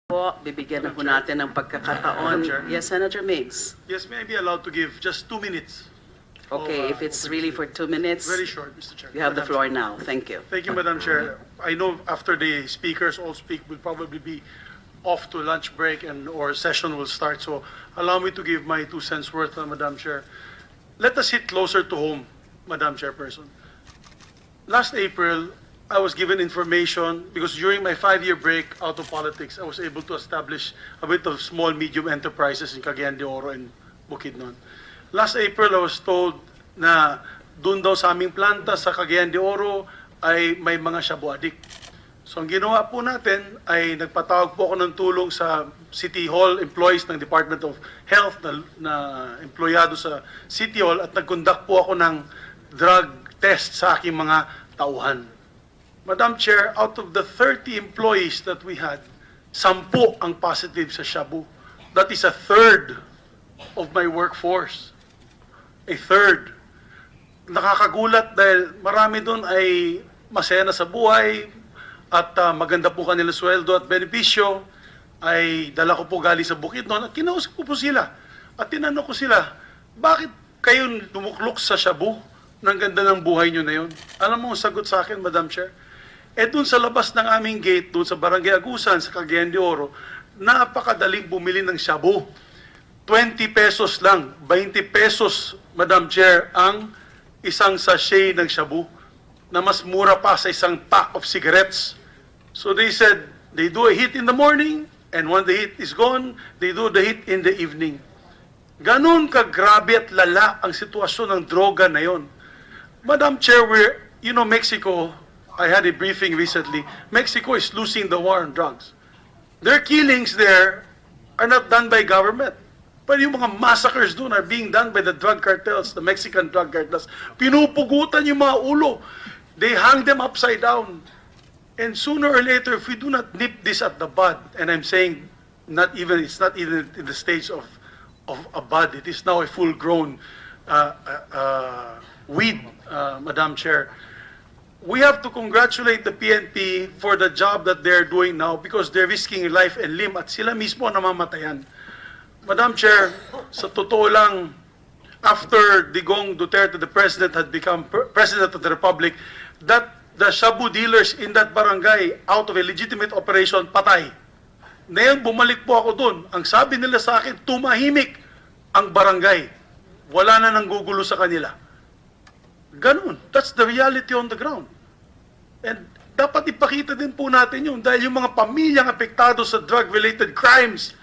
Po, bibigyan na po natin ng pagkakataon. Yes, Senator Migz. Yes, may I be allowed to give just 2 minutes? Okay, if it's really for 2 minutes, Very short, Mr. Chair. you have the Madam floor Chair. now. Thank you. Thank you, Madam Chair. I know after the speakers all speak, we'll probably be off to lunch break and or session will start. So allow me to give my 2 cents worth, Madam Chair. Let us hit closer to home, Madam Chairperson. Last April, I was given information because during my 5-year break out of politics, I was able to establish a bit of small, medium enterprises in Cagayan de Oro and Bukidnon. Last April, I was told na doon daw sa aming planta sa Cagayan de Oro ay may mga shabu addict. So ang ginawa po natin ay nagpatawag po ako ng tulong sa City Hall employees ng Department of Health na empleyado sa City Hall at nag-conduct po ako ng drug test sa aking mga tauhan. Madam Chair, out of the 30 employees that we had, 10 ang positive sa shabu. That is a third of my workforce. A third. Nakakagulat dahil marami doon ay masaya na sa buhay at maganda po kanilang sweldo at benepisyo. Ay dala ko po galing sa Bukidnon at kinausap ko po sila. At tinanong ko sila, bakit kayo lumuklok sa shabu? Nang ganda ng buhay nyo na yun. Alam mo ang sagot sa akin, Madam Chair? Doon sa labas ng aming gate, doon sa Barangay Agusan, sa Cagayan de Oro, napakadaling bumili ng shabu. 20 pesos lang, 20 pesos, Madam Chair, ang isang sachet ng shabu na mas mura pa sa isang pack of cigarettes. So they said, they do a hit in the morning, and when the hit is gone, they do the hit in the evening. Ganon kagrabe at lala ang sitwasyon ng droga na yon. Madam Chair, Mexico, I had a briefing recently. Mexico is losing the war on drugs. Their killings there are not done by government. But yung mga massacres doon are being done by the drug cartels, the Mexican drug cartels. Pinupugutan yung mga ulo. They hang them upside down. And sooner or later, if we do not nip this at the bud, and I'm saying it's not even in the stage of a bud, it is now a full-grown weed, Madam Chair. We have to congratulate the PNP for the job that they're doing now because they're risking life and limb at sila mismo namamatayan. Madam Chair, sa totoo lang, after Digong Duterte, the President, had become President of the Republic, that the shabu dealers in that barangay, out of a legitimate operation, patay. Ngayon, bumalik po ako doon. Ang sabi nila sa akin, tumahimik ang barangay. Wala na nang gugulo sa kanila. Ganun. That's the reality on the ground. And dapat ipakita din po natin yun dahil yung mga pamilyang apektado sa drug-related crimes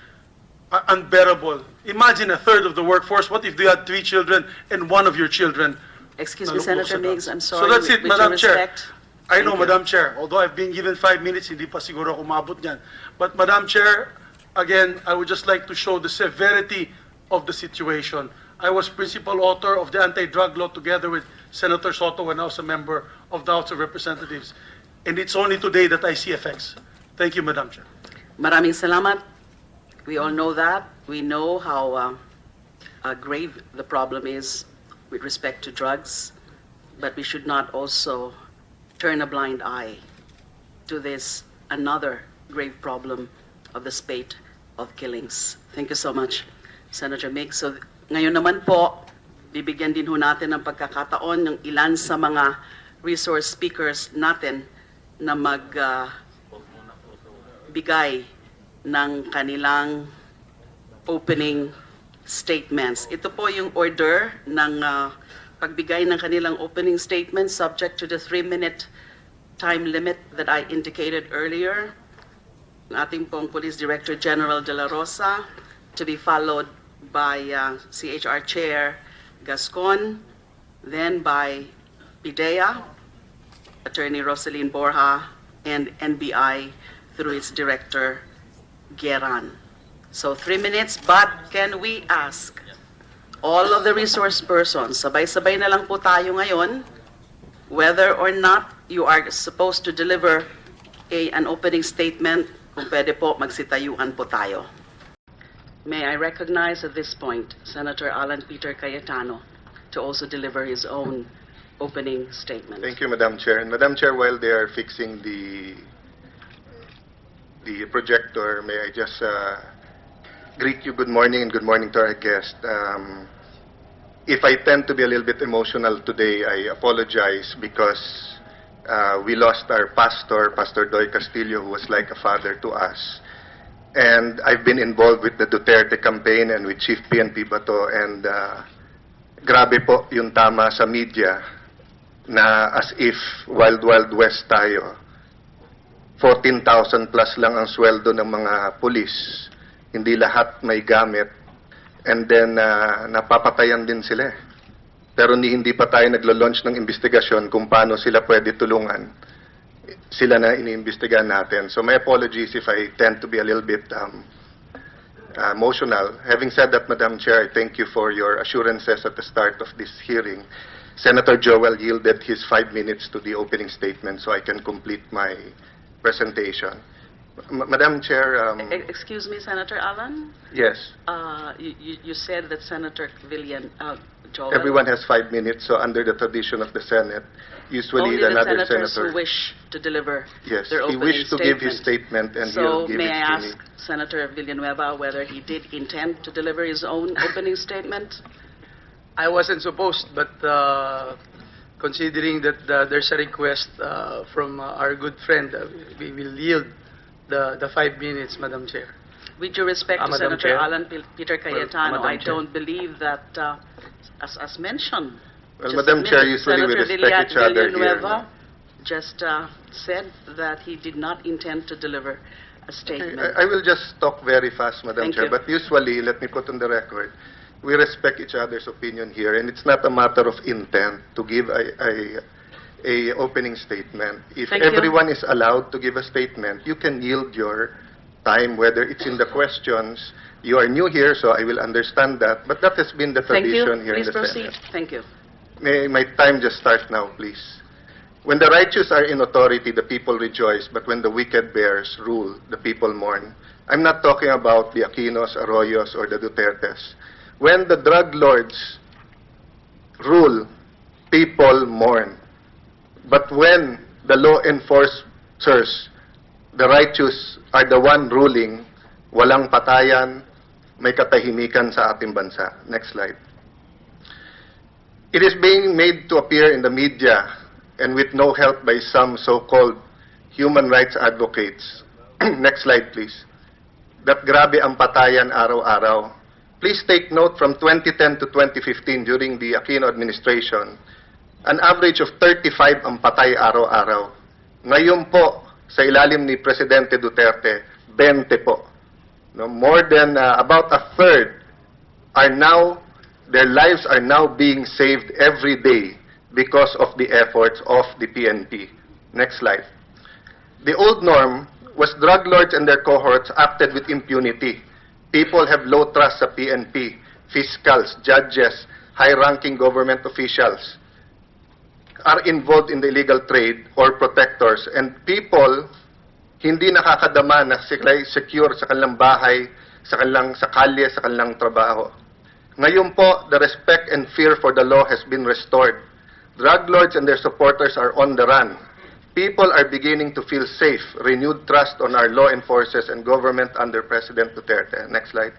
are unbearable. Imagine a third of the workforce. What if you had 3 children and one of your children? Excuse me, Senator Migz, I'm sorry. So that's it, with Madam Chair. respect. I know, Thank you. Madam Chair. Although I've been given 5 minutes, hindi pa siguro ako maabot niyan. But Madam Chair, again, I would just like to show the severity of the situation. I was principal author of the anti-drug law together with Senator Soto when I was a member of the House of Representatives. And it's only today that I see effects. Thank you, Madam Chair. Maraming salamat. We all know that. We know how grave the problem is with respect to drugs, but we should not also turn a blind eye to this another grave problem of the spate of killings. Thank you so much, Senator Migz. So ngayon naman po, bibigyan din ho natin ng pagkakataon ng ilan sa mga resource speakers natin na magbigay ng kanilang opening statements. Ito po yung order ng pagbigay ng kanilang opening statements subject to the 3-minute time limit that I indicated earlier. Ating pong Police Director General De La Rosa, to be followed by CHR Chair Gascon, then by PIDEA, Attorney Rosaline Borja, and NBI through its Director Geran. So 3 minutes, but can we ask all of the resource persons, sabay-sabay na lang po tayo ngayon, whether or not you are supposed to deliver an opening statement, kung pwede po magsitayuan po tayo. May I recognize at this point Senator Alan Peter Cayetano to also deliver his own opening statement. Thank you, Madam Chair. And Madam Chair, while they are fixing the the projector, may I just greet you good morning and good morning to our guest. If I tend to be a little bit emotional today, I apologize because we lost our pastor, Pastor Doy Castillo, who was like a father to us. And I've been involved with the Duterte campaign and with Chief PNP Bato, and grabe po yung tama sa media na as if Wild Wild West tayo. 14,000 plus lang ang sweldo ng mga pulis. Hindi lahat may gamit. And then, napapatayan din sila. Pero hindi pa tayo naglo-launch ng investigasyon kung paano sila pwede tulungan. Sila na iniimbestigahan natin. So my apologies if I tend to be a little bit emotional. Having said that, Madam Chair, I thank you for your assurances at the start of this hearing. Senator Joel yielded his 5 minutes to the opening statement so I can complete my presentation. Madam Chair... Excuse me, Senator Alan? Yes. You said that Senator Joel... Everyone has 5 minutes, so under the tradition of the Senate, usually only the another senators senator... who wish to deliver Yes, their he opening wished to give his statement. statement and So he'll give may it I to me. ask Senator Villanueva whether he did intend to deliver his own opening statement? I wasn't supposed, but considering that there's a request from our good friend, we will yield the 5 minutes, Madam Chair. With due respect to Madam Senator Chair. Alan Peter Cayetano, Madam I Chair. don't believe that, as mentioned, Well, just Madam a Chair, minute, usually we Senator respect each other here. Villanueva just said that he did not intend to deliver a statement. I will just talk very fast, Madam Thank Chair, you. but usually, let me put on the record, we respect each other's opinion here, and it's not a matter of intent to give a opening statement. If Thank you. everyone is allowed to give a statement, you can yield your time, whether it's in the questions. You are new here, so I will understand that, but that has been the Thank you. tradition here Please in the proceed. Senate. Thank you. May my time just start now, please. When the righteous are in authority, the people rejoice, but when the wicked bears rule, the people mourn. I'm not talking about the Aquinos, Arroyos, or the Dutertes. When the drug lords rule, people mourn. But when the law enforcers, the righteous, are the one ruling, walang patayan, may katahimikan sa ating bansa. Next slide. It is being made to appear in the media and with no help by some so-called human rights advocates. Next slide, please. That grabe ang patayan araw-araw. Please take note from 2010 to 2015 during the Aquino administration, an average of 35 ang patay araw-araw. Ngayon po, sa ilalim ni Presidente Duterte, 20 po. No, more than about a third are now, their lives are now being saved every day because of the efforts of the PNP. Next slide. The old norm was drug lords and their cohorts acted with impunity. People have low trust sa PNP, fiscals, judges, high-ranking government officials are involved in the illegal trade or protectors, and people hindi nakakadama na sila secure sa kanilang bahay, sa kalye, sa kanilang trabaho. Ngayon po, the respect and fear for the law has been restored. Drug lords and their supporters are on the run. People are beginning to feel safe, renewed trust on our law enforcers and government under President Duterte. Next slide.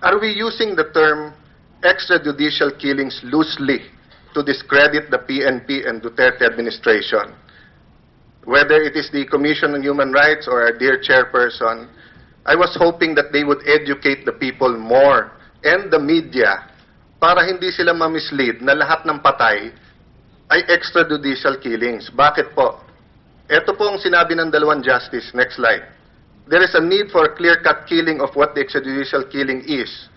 Are we using the term extrajudicial killings loosely to discredit the PNP and Duterte administration? Whether it is the Commission on Human Rights or our dear chairperson, I was hoping that they would educate the people more and the media para hindi sila ma-mislead na lahat ng patay ay extrajudicial killings. Bakit po? Ito po ang sinabi ng dalawang justice. Next slide. There is a need for a clear-cut killing of what the extrajudicial killing is.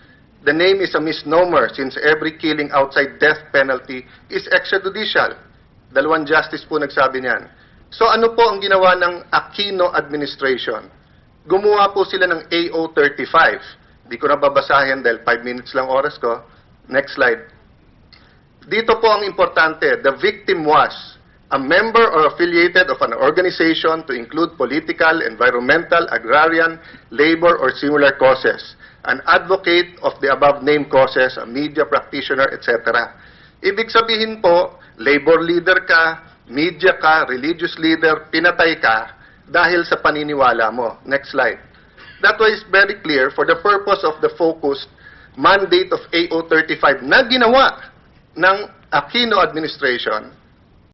The name is a misnomer since every killing outside death penalty is extrajudicial. Dalawang justice po nagsabi niyan. So ano po ang ginawa ng Aquino administration? Gumawa po sila ng AO 35. Di ko na babasahin dahil 5 minutes lang oras ko. Next slide. Dito po ang importante, the victim was a member or affiliated of an organization to include political, environmental, agrarian, labor, or similar causes, an advocate of the above-named causes, a media practitioner, etc. Ibig sabihin po, labor leader ka, media ka, religious leader, pinatay ka, dahil sa paniniwala mo. Next slide. That was very clear for the purpose of the focused mandate of AO 35 na ginawa ng Aquino administration